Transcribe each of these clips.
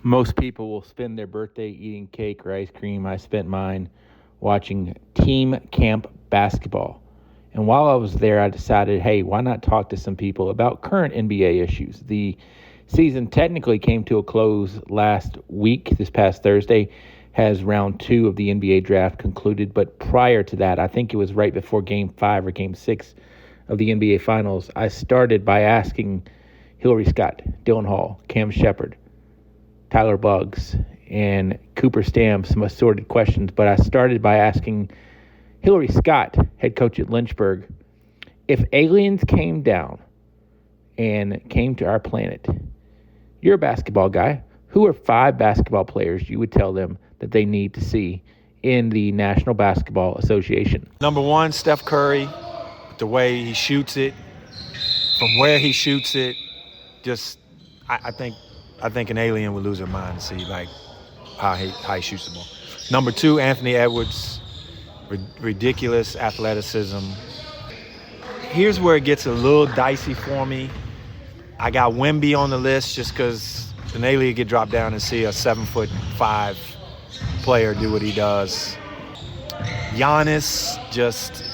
Most people will spend their birthday eating cake or ice cream. I spent mine watching team camp basketball. And while I was there, I decided, hey, why not talk to some people about current NBA issues? The season technically came to a close last week, this past Thursday, has round 2 of the NBA draft concluded. But prior to that, I think it was right before Game 5 or Game 6 of the NBA Finals, I started by asking Hilliary Scott, Dylan Hall, Cam Shepard, Tyler Buggs, and Cooper Stamb some assorted questions. But I started by asking Hilliary Scott, head coach at Lynchburg, if aliens came down and came to our planet, you're a basketball guy. Who are 5 basketball players you would tell them that they need to see in the National Basketball Association? Number 1, Steph Curry, the way he shoots it, from where he shoots it, just I think an alien would lose their mind to see like how he shoots the ball. Number 2, Anthony Edwards, ridiculous athleticism. Here's where it gets a little dicey for me. I got Wemby on the list just because an alien get dropped down and see a 7'5" player do what he does. Giannis, just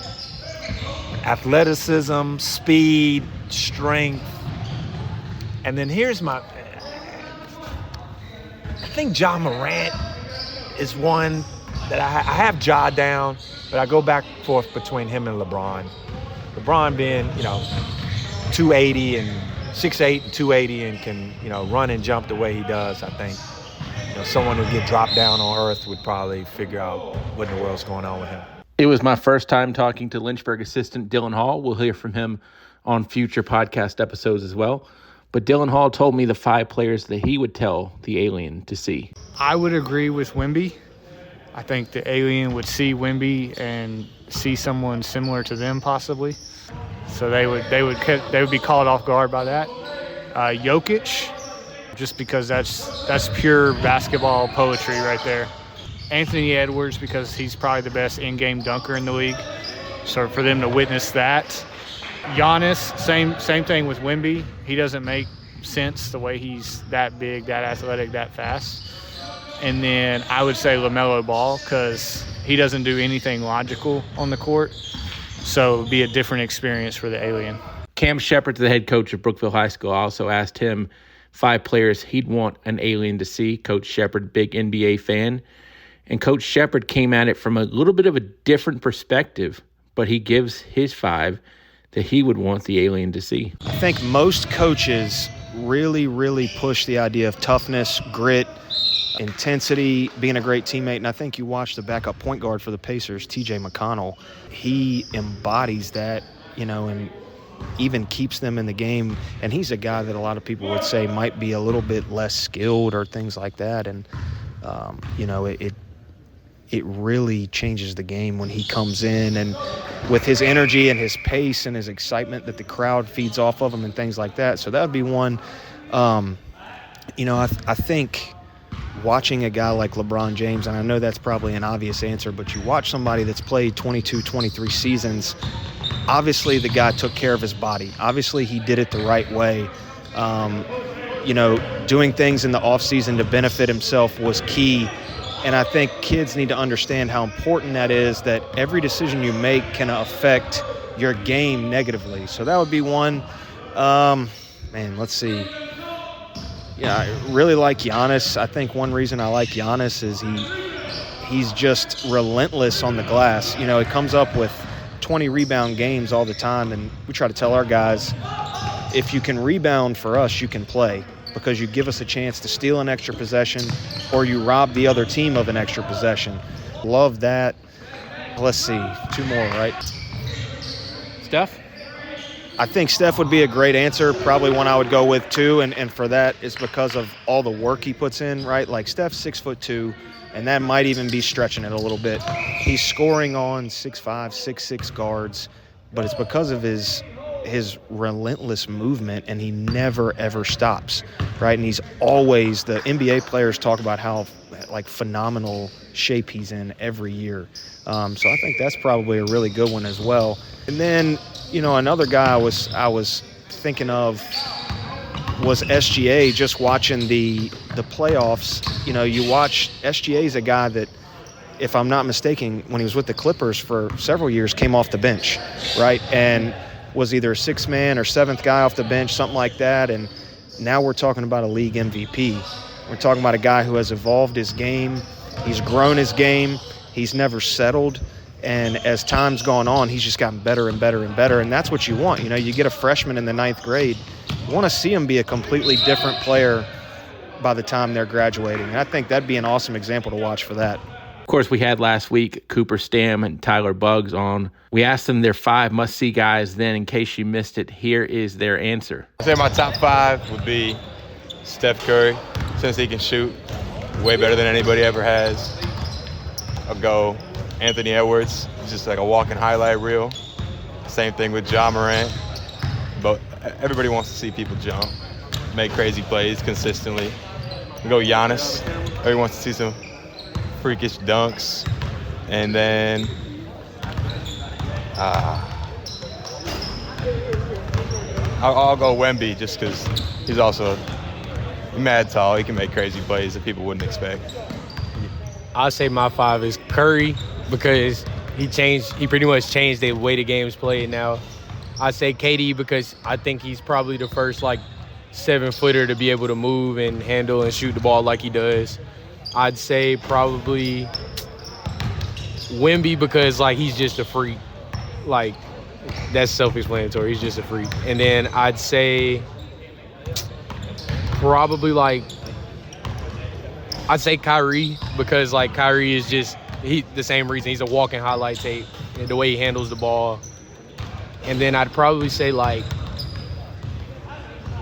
athleticism, speed, strength. And then here's I think Ja Morant is one that I have Ja down, but I go back and forth between him and LeBron. LeBron being, 280 and 6'8" and 280 and can, run and jump the way he does. I think, someone who get dropped down on earth would probably figure out what in the world's going on with him. It was my first time talking to Lynchburg assistant Dylan Hall. We'll hear from him on future podcast episodes as well. But Dylan Hall told me the 5 players that he would tell the alien to see. I would agree with Wemby. I think the alien would see Wemby and see someone similar to them possibly. So they would be caught off guard by that. Jokic, just because that's pure basketball poetry right there. Anthony Edwards, because he's probably the best in-game dunker in the league. So for them to witness that. Giannis, same thing with Wemby. He doesn't make sense the way he's that big, that athletic, that fast. And then I would say LaMelo Ball, because he doesn't do anything logical on the court. So it would be a different experience for the alien. Cam Shepard, the head coach of Brookville High School, I also asked him 5 players he'd want an alien to see. Coach Shepard, big NBA fan. And Coach Shepard came at it from a little bit of a different perspective, but he gives his 5 that he would want the alien to see. I think most coaches really, really push the idea of toughness, grit, intensity, being a great teammate. And I think you watch the backup point guard for the Pacers, TJ McConnell. He embodies that, and even keeps them in the game. And he's a guy that a lot of people would say might be a little bit less skilled or things like that. And, it really changes the game when he comes in and with his energy and his pace and his excitement that the crowd feeds off of him and things like that. So that would be one. I think watching a guy like LeBron James, and I know that's probably an obvious answer, but you watch somebody that's played 22, 23 seasons, obviously the guy took care of his body. Obviously he did it the right way. Doing things in the offseason to benefit himself was key. And I think kids need to understand how important that is, that every decision you make can affect your game negatively. So that would be one. Let's see. Yeah, I really like Giannis. I think one reason I like Giannis is he's just relentless on the glass. He comes up with 20 rebound games all the time, and we try to tell our guys, if you can rebound for us, you can play, because you give us a chance to steal an extra possession or you rob the other team of an extra possession. Love that. Let's see, 2 more, right? Steph? I think Steph would be a great answer, probably one I would go with too, and for that is because of all the work he puts in, right? Like Steph's 6'2", and that might even be stretching it a little bit. He's scoring on 6'5", 6'6" guards, but it's because of his relentless movement, and he never ever stops, right? And he's always, the NBA players talk about how phenomenal shape he's in every year. So I think that's probably a really good one as well. And then another guy I was thinking of, was SGA. Just watching the playoffs, you watch SGA is a guy that, if I'm not mistaken, when he was with the Clippers for several years, came off the bench, right? And was either a sixth man or seventh guy off the bench, something like that. And now we're talking about a league MVP. We're talking about a guy who has evolved his game. He's grown his game. He's never settled. And as time's gone on, he's just gotten better and better and better. And that's what you want. You get a freshman in the 9th grade, you want to see him be a completely different player by the time they're graduating. And I think that'd be an awesome example to watch for that. Of course, we had last week Cooper Stamn and Tyler Buggs on. We asked them their 5 must-see guys then. In case you missed it, here is their answer. I'd say my top 5 would be Steph Curry, since he can shoot way better than anybody ever has. I'll go Anthony Edwards, he's just like a walking highlight reel. Same thing with Ja Morant. But everybody wants to see people jump, make crazy plays consistently. I'll go Giannis. Everybody wants to see some freakish dunks. And then I'll go Wemby just because he's also mad tall. He can make crazy plays that people wouldn't expect. I'll say my 5 is Curry because he pretty much changed the way the game's played now. I say KD because I think he's probably the first 7-footer to be able to move and handle and shoot the ball like he does. I'd say probably Wemby because he's just a freak. That's self-explanatory. He's just a freak. And then I'd say probably I'd say Kyrie because Kyrie is just the same reason. He's a walking highlight tape, and the way he handles the ball. And then I'd probably say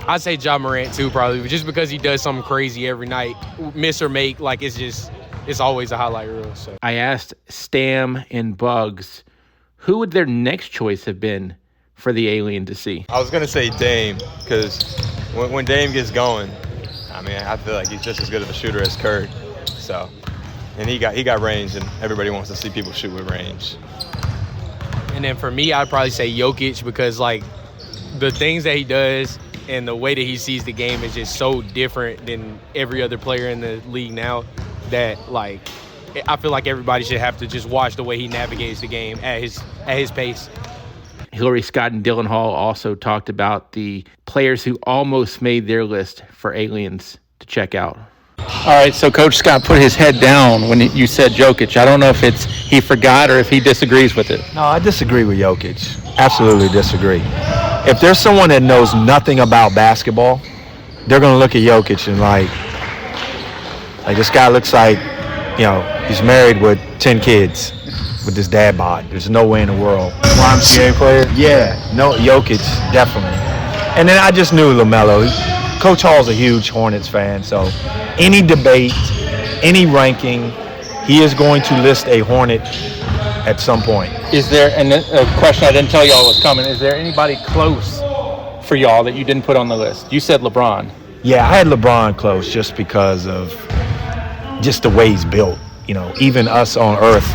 I'd say Ja Morant too, probably, just because he does something crazy every night, miss or make. It's always a highlight reel. So I asked Stam and Buggs, who would their next choice have been for the alien to see? I was going to say Dame because when Dame gets going, I feel like he's just as good of a shooter as Curry. So, and he got range, and everybody wants to see people shoot with range. And then for me, I'd probably say Jokic because the things that he does and the way that he sees the game is just so different than every other player in the league now that I feel like everybody should have to just watch the way he navigates the game at his pace. Hilliary Scott and Dylan Hall also talked about the players who almost made their list for aliens to check out. All right, so Coach Scott put his head down when you said Jokic. I don't know if he forgot or if he disagrees with it. No, I disagree with Jokic. Absolutely disagree. If there's someone that knows nothing about basketball, they're going to look at Jokic and like this guy looks like, he's married with 10 kids with his dad bod. There's no way in the world. YMCA player? Yeah, no, Jokic, definitely. And then I just knew LaMelo. Coach Hall's a huge Hornets fan, so any debate, any ranking, he is going to list a Hornet at some point. Is there, and a question I didn't tell y'all was coming, is there anybody close for y'all that you didn't put on the list? You said LeBron. Yeah, I had LeBron close just because of just the way he's built. Even us on Earth,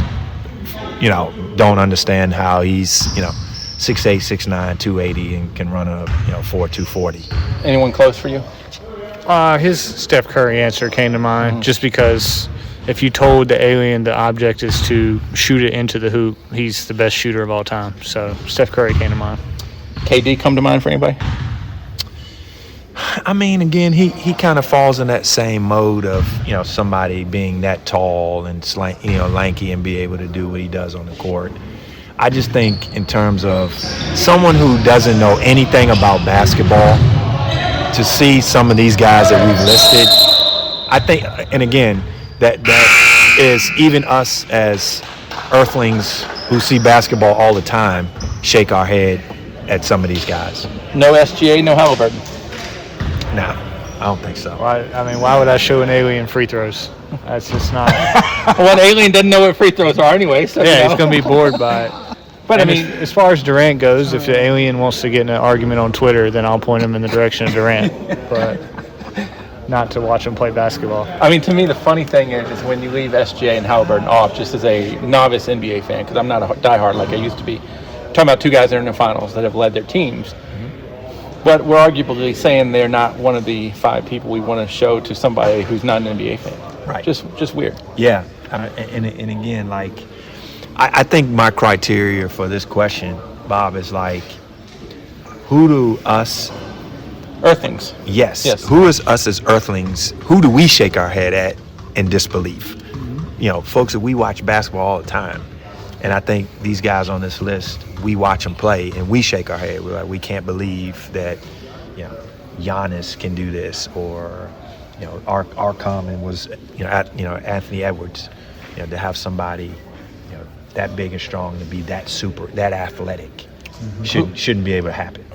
don't understand how he's, 6'8", 6'9", 280 and can run a, 4.240. Anyone close for you? His Steph Curry answer came to mind just because if you told the alien the object is to shoot it into the hoop, he's the best shooter of all time. So Steph Curry came to mind. KD come to mind for anybody? Again, he kind of falls in that same mode of, somebody being that tall and lanky and be able to do what he does on the court. I just think in terms of someone who doesn't know anything about basketball, to see some of these guys that we've listed, I think, and again, that is even us as earthlings who see basketball all the time shake our head at some of these guys. No SGA, no Halliburton. No, I don't think so. Why would I show an alien free throws? That's just not. Well, an alien doesn't know what free throws are anyway. So yeah, he's going to be bored by it. But as far as Durant goes, if the alien wants to get in an argument on Twitter, then I'll point him in the direction of Durant. But not to watch him play basketball. To me, the funny thing is when you leave SGA and Halliburton off, just as a novice NBA fan, because I'm not a diehard like I used to be, talking about two guys that are in the finals that have led their teams. But we're arguably saying they're not one of the 5 people we want to show to somebody who's not an NBA fan. Right. Just weird. Yeah. And again, like, I think my criteria for this question, Bob, is like, who do us Earthlings. Yes. Who is us as earthlings? Who do we shake our head at in disbelief? Folks that we watch basketball all the time. And I think these guys on this list, we watch them play and we shake our head. We're like, we can't believe that, Giannis can do this, or, our comment was, Anthony Edwards, to have somebody, that big and strong, to be that athletic, shouldn't be able to happen.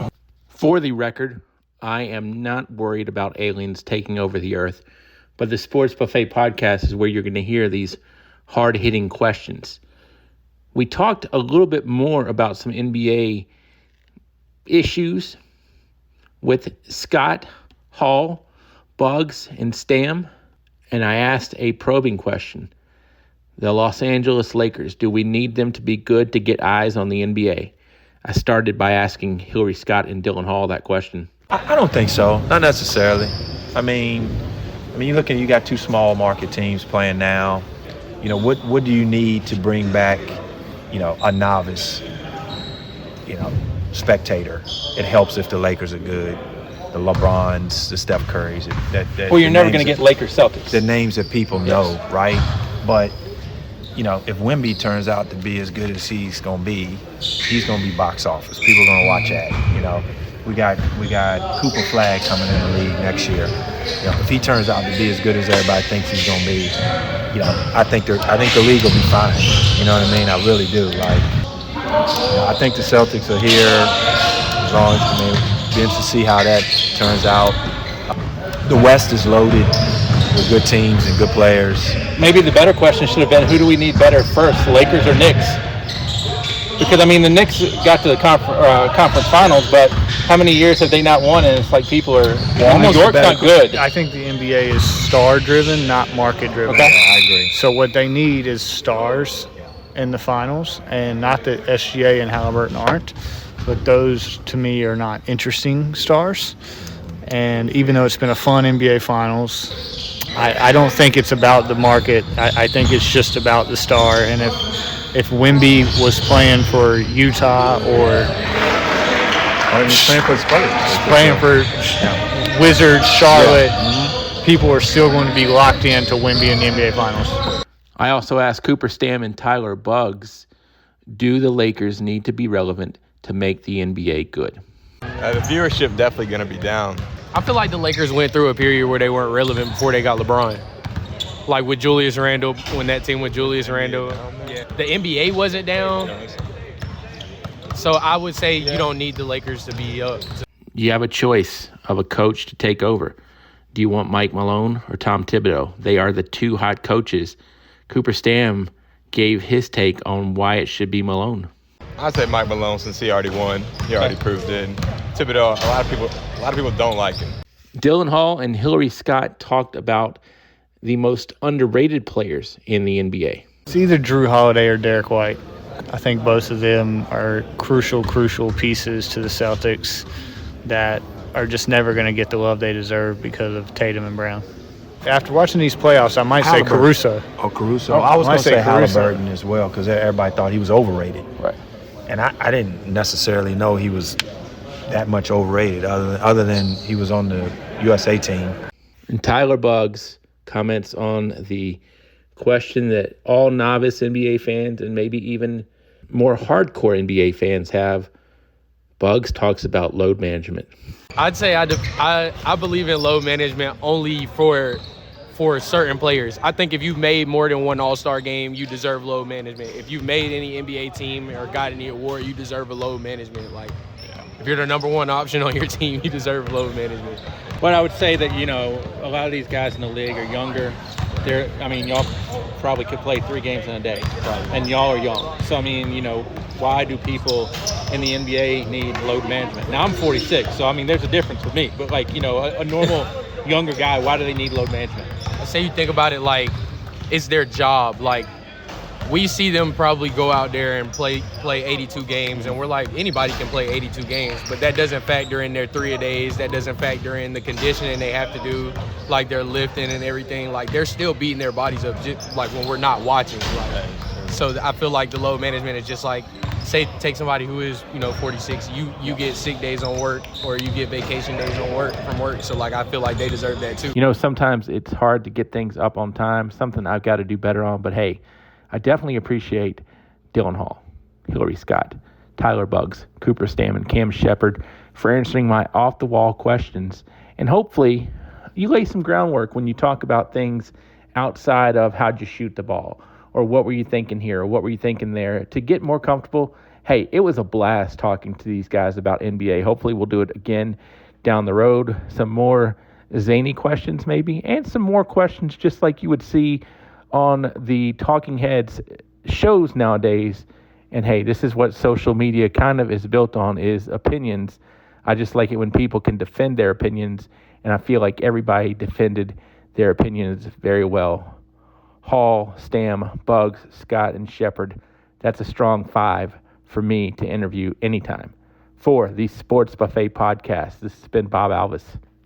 For the record, I am not worried about aliens taking over the earth, but the Sports Buffet podcast is where you're going to hear these hard-hitting questions. We talked a little bit more about some NBA issues with Scott, Hall, Bugs, and Stamn, and I asked a probing question. The Los Angeles Lakers, do we need them to be good to get eyes on the NBA? I started by asking Hilliary Scott and Dylan Hall that question. I don't think so. Not necessarily. I mean, you got 2 small market teams playing now. What do you need to bring back, a novice, spectator? It helps if the Lakers are good, the LeBrons, the Steph Currys. Well, you're never going to get Lakers Celtics. The names that people know, right? But if Wemby turns out to be as good as he's going to be box office. People are going to watch that. We got Cooper Flag coming in the league next year. If he turns out to be as good as everybody thinks he's going to be, I think the league will be fine. You know what I mean? I really do. I think the Celtics are here as long as be interested to see how that turns out. The West is loaded with good teams and good players. Maybe the better question should have been, who do we need better first, Lakers or Knicks? Because, the Knicks got to the conference finals, but how many years have they not won? And it's like people are, New York's not good. I think the NBA is star-driven, not market-driven. Okay. I agree. So what they need is stars in the finals, and not that SGA and Halliburton aren't, but those, to me, are not interesting stars. And even though it's been a fun NBA Finals, I don't think it's about the market. I think it's just about the star. And if Wemby was playing for Utah or he's playing for Spurs, playing for Wizards, Charlotte, people are still going to be locked into Wemby in the NBA Finals. I also asked Cooper Stamn and Tyler Bugs, do the Lakers need to be relevant to make the NBA good? The viewership definitely going to be down. I feel like the Lakers went through a period where they weren't relevant before they got LeBron. Like with Julius Randle, when that team with Julius Randle. Yeah. The NBA wasn't down. So I would say you don't need the Lakers to be up. You have a choice of a coach to take over. Do you want Mike Malone or Tom Thibodeau? They are the 2 hot coaches. Cooper Stamn gave his take on why it should be Malone. I'd say Mike Malone, since he already won. He already proved it. Thibodeau, a lot of people don't like him. Dylan Hall and Hilliary Scott talked about the most underrated players in the NBA. It's either Drew Holiday or Derek White. I think both of them are crucial pieces to the Celtics that are just never going to get the love they deserve because of Tatum and Brown. After watching these playoffs, I might say Caruso. Oh, Caruso. I was going to say Halliburton as well because everybody thought he was overrated. Right. And I didn't necessarily know he was that much overrated other than he was on the USA team. And Tyler Bugs comments on the question that all novice NBA fans and maybe even more hardcore NBA fans have. Bugs talks about load management. I'd say I believe in load management only for certain players. I think if you've made more than one All-Star game, you deserve load management. If you've made any NBA team or got any award, you deserve a load management. Like, if you're the number 1 option on your team, you deserve load management. But I would say that, a lot of these guys in the league are younger. Y'all probably could play 3 games in a day. Right. And y'all are young. So, why do people in the NBA need load management? Now, I'm 46, so, there's a difference with me. But, a normal younger guy, why do they need load management? I say you think about it like it's their job. Like, we see them probably go out there and play 82 games, and we're like, anybody can play 82 games, but that doesn't factor in their 3-a-days. That doesn't factor in the conditioning they have to do, like their lifting and everything. Like, they're still beating their bodies up, just like when we're not watching. Like, so I feel like the load management is just like, say, take somebody who is, 46, you get sick days on work, or you get vacation days from work. So, like, I feel like they deserve that too. Sometimes it's hard to get things up on time, something I've got to do better on. But, hey, I definitely appreciate Dylan Hall, Hilliary Scott, Tyler Buggs, Cooper Stamn, and Cam Shepard for answering my off-the-wall questions. And hopefully you lay some groundwork when you talk about things outside of how'd you shoot the ball, or what were you thinking here, or what were you thinking there, to get more comfortable. Hey, it was a blast talking to these guys about NBA. Hopefully we'll do it again down the road. Some more zany questions maybe, and some more questions just like you would see on the Talking Heads shows nowadays. And hey, this is what social media kind of is built on, is opinions. I just like it when people can defend their opinions, and I feel like everybody defended their opinions very well. Hall, Stamn, Buggs, Scott, and Shepard. That's a strong 5 for me to interview anytime. For the Sports Buffet Podcast, this has been Bob Alvis.